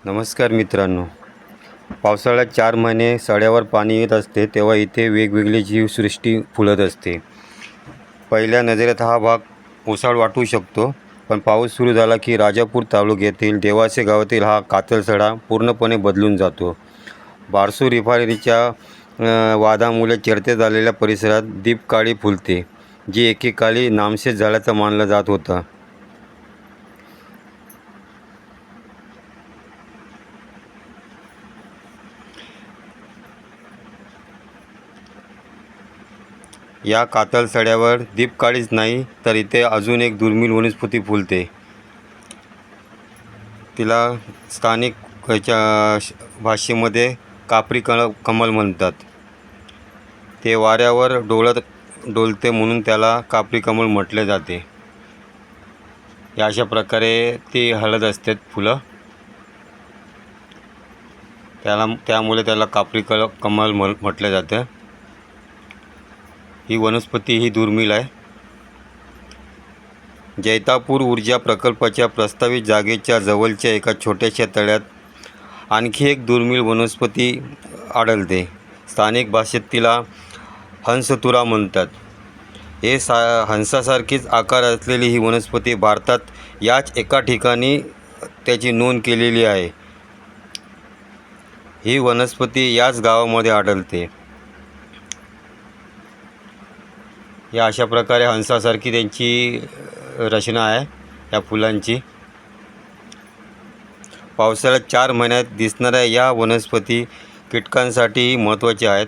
नमस्कार मित्रांनो, पावसाळ्यात 4 महिने सड्यावर पाणी येत असते तेव्हा इथे वेगवेगळी जीवसृष्टी फुलत असते. पहिल्या नजरेत हा भाग ओसाड वाटू शकतो, पण पाऊस सुरू झाला की राजापूर तालुक्यातील देवासे गावातील हा कातल सडा पूर्णपणे बदलून जातो. बारसू रिफायनरीच्या वादामुळे चर्चेत आलेल्या परिसरात दीपकाळी फुलते, जी एकेकाळी नामशेष झाल्याचं मानलं जात होतं. या कातल सड्यावर दीपकाळीच नाही तर इथे अजून एक दुर्मिळ वनस्पती फुलते. तिला स्थानिक भाषेमध्ये कापरी कमल म्हणतात. ते वाऱ्यावर डोलते म्हणून त्याला कापरी कमल म्हटले जाते. या अशा प्रकारे ती हलत असतात फुलं, त्यामुळे त्याला कापरी कमल म्हटलं जातं. ही वनस्पती ही दुर्मिळ आहे. जैतापूर ऊर्जा प्रकल्पाच्या प्रस्तावित जागेच्या जवळच्या एका छोट्याशा तळ्यात आणखी एक दुर्मिळ वनस्पती आढळते. स्थानिक भाषेत तिला हंसतुरा म्हणतात. हंसासारखीच आकार असलेली ही वनस्पती भारतात याच एका ठिकाणी त्याची नोंद केलेली आहे. ही वनस्पती याच गावामध्ये आढळते. या अशा प्रकारे हंसासारखी त्यांची रचना आहे या फुलांची. पावसाळ्यात 4 महिन्यात दिसणाऱ्या या वनस्पती कीटकांसाठीही महत्त्वाच्या आहेत.